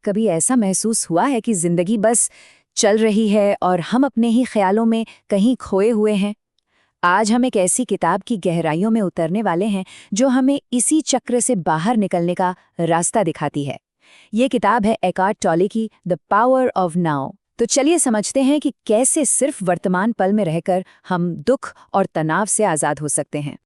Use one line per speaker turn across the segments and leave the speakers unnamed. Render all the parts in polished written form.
कभी ऐसा महसूस हुआ है कि जिंदगी बस चल रही है और हम अपने ही ख्यालों में कहीं खोए हुए हैं? आज हम एक ऐसी किताब की गहराइयों में उतरने वाले हैं जो हमें इसी चक्र से बाहर निकलने का रास्ता दिखाती है। ये किताब है एकार्ट टॉले की द पावर ऑफ नाउ। तो चलिए समझते हैं कि कैसे सिर्फ वर्तमान पल में रहकर हम दुख और तनाव से आज़ाद हो सकते हैं।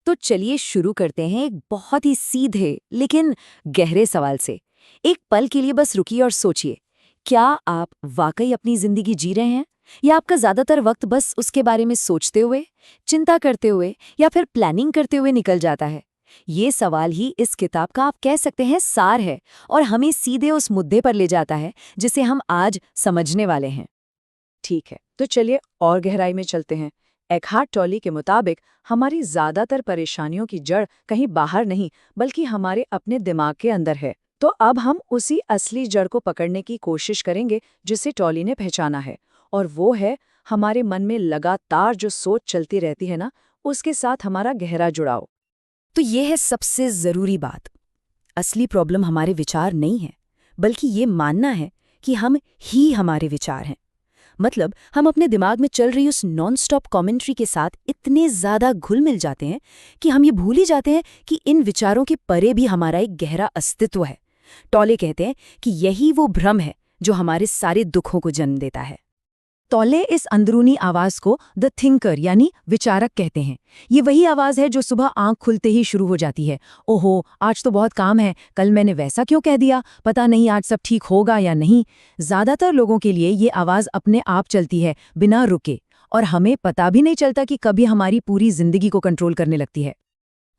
तो चलिए शुरू करते हैं एक बहुत ही सीधे लेकिन गहरे सवाल से। एक पल के लिए बस रुकिए और सोचिए, क्या आप वाकई अपनी जिंदगी जी रहे हैं, या आपका ज्यादातर वक्त बस उसके बारे में सोचते हुए, चिंता करते हुए या फिर प्लानिंग करते हुए निकल जाता है? ये सवाल ही इस किताब का आप कह सकते हैं सार है, और हमें सीधे उस मुद्दे पर ले जाता है जिसे हम आज समझने वाले हैं।
ठीक है, तो चलिए और गहराई में चलते हैं। एकार्ट टॉले के मुताबिक हमारी ज्यादातर परेशानियों की जड़ कहीं बाहर नहीं बल्कि हमारे अपने दिमाग के अंदर है। तो अब हम उसी असली जड़ को पकड़ने की कोशिश करेंगे जिसे टॉले ने पहचाना है, और वो है हमारे मन में लगातार जो सोच चलती रहती है ना, उसके साथ हमारा गहरा जुड़ाव।
तो ये है सबसे जरूरी बात। असली प्रॉब्लम हमारे विचार नहीं है, बल्कि ये मानना है कि हम ही हमारे विचार हैं। मतलब हम अपने दिमाग में चल रही उस नॉन स्टॉप कमेंट्री के साथ इतने ज्यादा घुल मिल जाते हैं कि हम ये भूल ही जाते हैं कि इन विचारों के परे भी हमारा एक गहरा अस्तित्व है। टॉले कहते हैं कि यही वो भ्रम है जो हमारे सारे दुखों को जन्म देता है। टॉले इस अंदरूनी आवाज को द थिंकर यानी विचारक कहते हैं। ये वही आवाज है जो सुबह आंख खुलते ही शुरू हो जाती है। ओहो, आज तो बहुत काम है, कल मैंने वैसा क्यों कह दिया, पता नहीं आज सब ठीक होगा या नहीं। ज्यादातर लोगों के लिए ये आवाज अपने आप चलती है, बिना रुके, और हमें पता भी नहीं चलता कि कभी हमारी पूरी जिंदगी को कंट्रोल करने लगती है।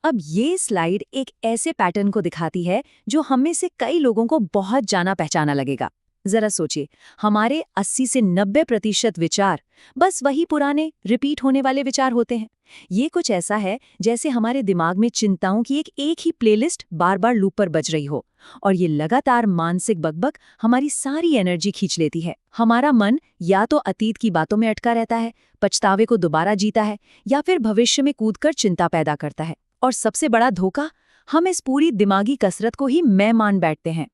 अब ये स्लाइड एक ऐसे पैटर्न को दिखाती है जो हम में से कई लोगों को बहुत जाना पहचाना लगेगा। जरा सोचिए, हमारे 80 से 90% विचार बस वही पुराने रिपीट होने वाले विचार होते हैं। ये कुछ ऐसा है जैसे हमारे दिमाग में चिंताओं की एक ही प्लेलिस्ट बार बार लूप पर बज रही हो, और ये लगातार मानसिक बकबक हमारी सारी एनर्जी खींच लेती है। हमारा मन या तो अतीत की बातों में अटका रहता है, पछतावे को दोबारा जीता है, या फिर भविष्य में कूदकर चिंता पैदा करता है। और सबसे बड़ा धोखा, हम इस पूरी दिमागी कसरत को ही मैं मान बैठते हैं।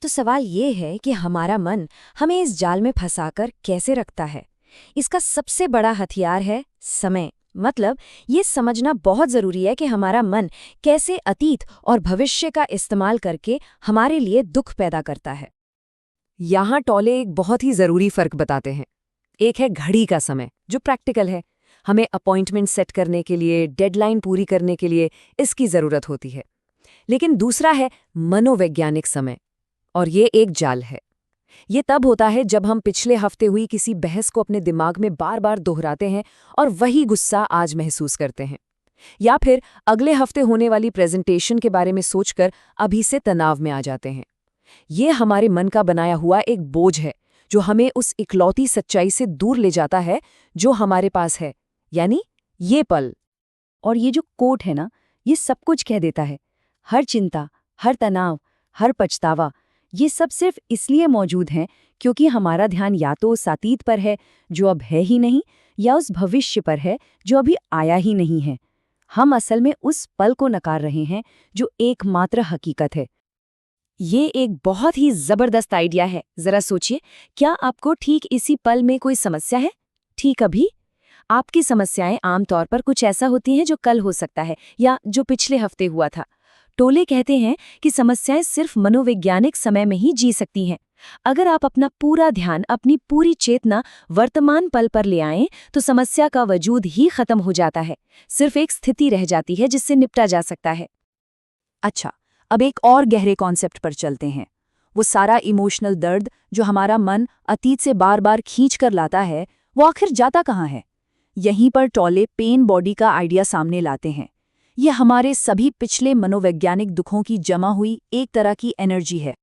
तो सवाल ये है कि हमारा मन हमें इस जाल में फंसाकर कैसे रखता है। इसका सबसे बड़ा हथियार है समय। मतलब ये समझना बहुत जरूरी है कि हमारा मन कैसे अतीत और भविष्य का इस्तेमाल करके हमारे लिए दुख पैदा करता है। यहाँ टॉले एक बहुत ही जरूरी फर्क बताते हैं। एक है घड़ी का समय, जो प्रैक्टिकल है, हमें अपॉइंटमेंट सेट करने के लिए, डेडलाइन पूरी करने के लिए इसकी जरूरत होती है। लेकिन दूसरा है मनोवैज्ञानिक समय, और ये एक जाल है। ये तब होता है जब हम पिछले हफ्ते हुई किसी बहस को अपने दिमाग में बार बार दोहराते हैं और वही गुस्सा आज महसूस करते हैं, या फिर अगले हफ्ते होने वाली प्रेजेंटेशन के बारे में सोचकर अभी से तनाव में आ जाते हैं। ये हमारे मन का बनाया हुआ एक बोझ है जो हमें उस इकलौती सच्चाई से दूर ले जाता है जो हमारे पास है, यानी ये पल। और ये जो कोट है ना, ये सब कुछ कह देता है। हर चिंता, हर तनाव, हर पछतावा, ये सब सिर्फ इसलिए मौजूद हैं क्योंकि हमारा ध्यान या तो उस अतीत पर है जो अब है ही नहीं, या उस भविष्य पर है जो अभी आया ही नहीं है। हम असल में उस पल को नकार रहे हैं जो एकमात्र हकीकत है। ये एक बहुत ही जबरदस्त आइडिया है। जरा सोचिए, क्या आपको ठीक इसी पल में कोई समस्या है? ठीक अभी आपकी समस्याएं आमतौर पर कुछ ऐसा होती हैं जो कल हो सकता है या जो पिछले हफ्ते हुआ था। टोले कहते हैं कि समस्याएं सिर्फ मनोवैज्ञानिक समय में ही जी सकती हैं। अगर आप अपना पूरा ध्यान, अपनी पूरी चेतना वर्तमान पल पर ले आएं, तो समस्या का वजूद ही खत्म हो जाता है। सिर्फ एक स्थिति रह जाती है जिससे निपटा जा सकता है। अच्छा, अब एक और गहरे कॉन्सेप्ट पर चलते हैं। वो सारा इमोशनल दर्द जो हमारा मन अतीत से बार बार खींच कर लाता है, वो आखिर जाता कहाँ है? यहीं पर टॉले पेन बॉडी का आइडिया सामने लाते हैं। ये हमारे सभी पिछले मनोवैज्ञानिक दुखों की जमा हुई एक तरह की एनर्जी है।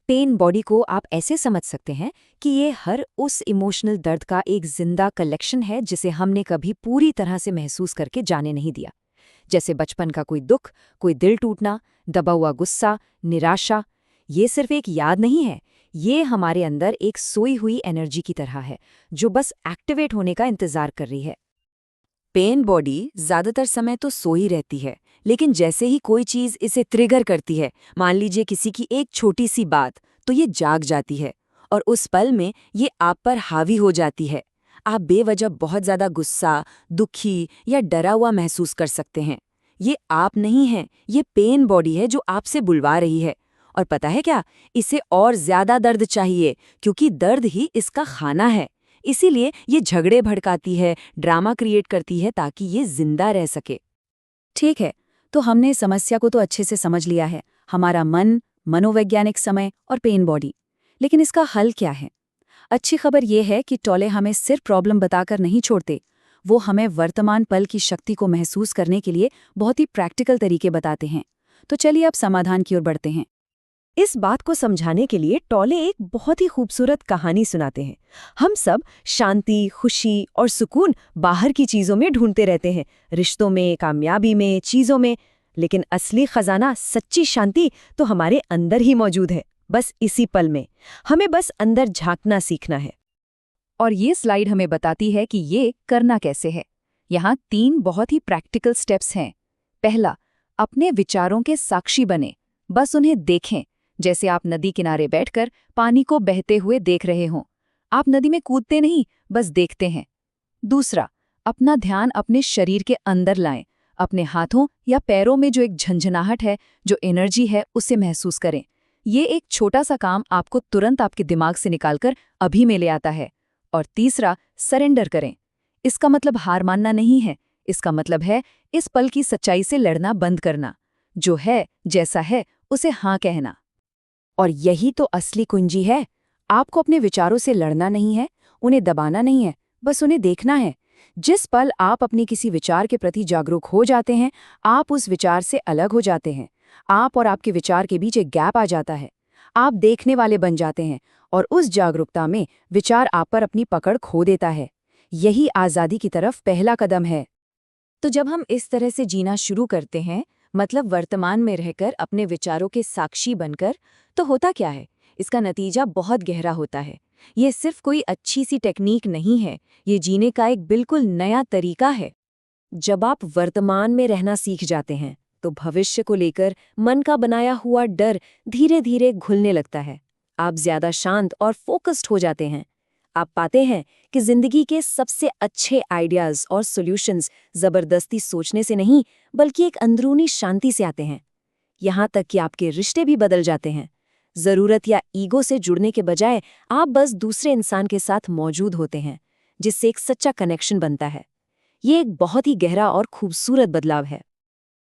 पेन बॉडी को आप ऐसे समझ सकते हैं कि ये हर उस इमोशनल दर्द का एक जिंदा कलेक्शन है जिसे हमने कभी पूरी तरह से महसूस करके जाने नहीं दिया। जैसे बचपन का कोई दुख, कोई दिल टूटना, दबा हुआ गुस्सा, निराशा। ये सिर्फ एक याद नहीं है, ये हमारे अंदर एक सोई हुई एनर्जी की तरह है जो बस एक्टिवेट होने का इंतजार कर रही है। पेन बॉडी ज्यादातर समय तो सोई रहती है, लेकिन जैसे ही कोई चीज इसे ट्रिगर करती है, मान लीजिए किसी की एक छोटी सी बात, तो ये जाग जाती है और उस पल में ये आप पर हावी हो जाती है। आप बेवजह बहुत ज़्यादा गुस्सा, दुखी या डरा हुआ महसूस कर सकते हैं। ये आप नहीं हैं, ये पेन बॉडी है जो आपसे बुलवा रही है। और पता है क्या, इसे और ज़्यादा दर्द चाहिए, क्योंकि दर्द ही इसका खाना है। इसीलिए ये झगड़े भड़काती है, ड्रामा क्रिएट करती है ताकि ये जिंदा रह सके। ठीक है, तो हमने समस्या को तो अच्छे से समझ लिया है, हमारा मन, मनोवैज्ञानिक समय और पेन बॉडी। लेकिन इसका हल क्या है? अच्छी खबर यह है कि टोले हमें सिर्फ प्रॉब्लम बताकर नहीं छोड़ते, वो हमें वर्तमान पल की शक्ति को महसूस करने के लिए बहुत ही प्रैक्टिकल तरीके बताते हैं। तो चलिए अब समाधान की ओर बढ़ते हैं।
इस बात को समझाने के लिए टोले एक बहुत ही खूबसूरत कहानी सुनाते हैं। हम सब शांति, खुशी और सुकून बाहर की चीजों में ढूंढते रहते हैं, रिश्तों में, कामयाबी में, चीजों में। लेकिन असली खजाना, सच्ची शांति तो हमारे अंदर ही मौजूद है, बस इसी पल में। हमें बस अंदर झांकना सीखना है।
और ये स्लाइड हमें बताती है कि ये करना कैसे है। यहाँ 3 बहुत ही प्रैक्टिकल स्टेप्स हैं। पहला, अपने विचारों के साक्षी बने, बस उन्हें देखें, जैसे आप नदी किनारे बैठकर पानी को बहते हुए देख रहे हों। आप नदी में कूदते नहीं, बस देखते हैं। दूसरा, अपना ध्यान अपने शरीर के अंदर लाएं, अपने हाथों या पैरों में जो एक झंझनाहट है, जो एनर्जी है, उसे महसूस करें। ये एक छोटा सा काम आपको तुरंत आपके दिमाग से निकालकर अभी में ले आता है। और तीसरा, सरेंडर करें। इसका मतलब हार मानना नहीं है, इसका मतलब है इस पल की सच्चाई से लड़ना बंद करना। जो है, जैसा है, उसे हाँ कहना। और यही तो असली कुंजी है। आपको अपने विचारों से लड़ना नहीं है, उन्हें दबाना नहीं है, बस उन्हें देखना है। जिस पल आप अपने किसी विचार के प्रति जागरूक हो जाते हैं, आप उस विचार से अलग हो जाते हैं। आप और आपके विचार के बीच एक गैप आ जाता है। आप देखने वाले बन जाते हैं और उस जागरूकता में विचार आप पर अपनी पकड़ खो देता है। यही आज़ादी की तरफ पहला कदम है। तो जब हम इस तरह से जीना शुरू करते हैं, मतलब वर्तमान में रहकर अपने विचारों के साक्षी बनकर, तो होता क्या है? इसका नतीजा बहुत गहरा होता है। ये सिर्फ कोई अच्छी सी टेक्निक नहीं है, ये जीने का एक बिल्कुल नया तरीका है। जब आप वर्तमान में रहना सीख जाते हैं, तो भविष्य को लेकर मन का बनाया हुआ डर धीरे धीरे घुलने लगता है। आप ज्यादा शांत और फोकस्ड हो जाते हैं। आप पाते हैं कि जिंदगी के सबसे अच्छे आइडियाज और सॉल्यूशंस जबरदस्ती सोचने से नहीं, बल्कि एक अंदरूनी शांति से आते हैं। यहाँ तक कि आपके रिश्ते भी बदल जाते हैं। जरूरत या ईगो से जुड़ने के बजाय आप बस दूसरे इंसान के साथ मौजूद होते हैं, जिससे एक सच्चा कनेक्शन बनता है। ये एक बहुत ही गहरा और खूबसूरत बदलाव है।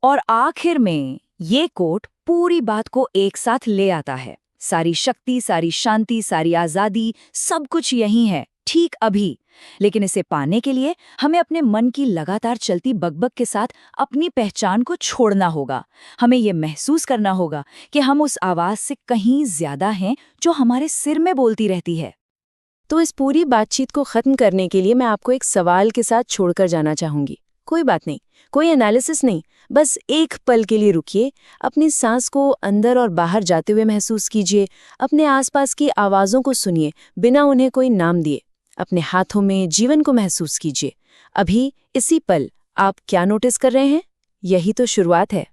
और आखिर में ये कोट पूरी बात को एक साथ ले आता है। सारी शक्ति, सारी शांति, सारी आज़ादी, सब कुछ यही है, ठीक अभी। लेकिन इसे पाने के लिए हमें अपने मन की लगातार चलती बकबक के साथ अपनी पहचान को छोड़ना होगा। हमें ये महसूस करना होगा कि हम उस आवाज़ से कहीं ज़्यादा हैं जो हमारे सिर में बोलती रहती है। तो इस पूरी बातचीत को ख़त्म करने के लिए मैं आपको एक सवाल के साथ छोड़कर जाना चाहूँगी। कोई बात नहीं, कोई एनालिसिस नहीं, बस एक पल के लिए रुकिए। अपनी सांस को अंदर और बाहर जाते हुए महसूस कीजिए। अपने आसपास की आवाज़ों को सुनिए, बिना उन्हें कोई नाम दिए। अपने हाथों में जीवन को महसूस कीजिए। अभी इसी पल आप क्या नोटिस कर रहे हैं? यही तो शुरुआत है।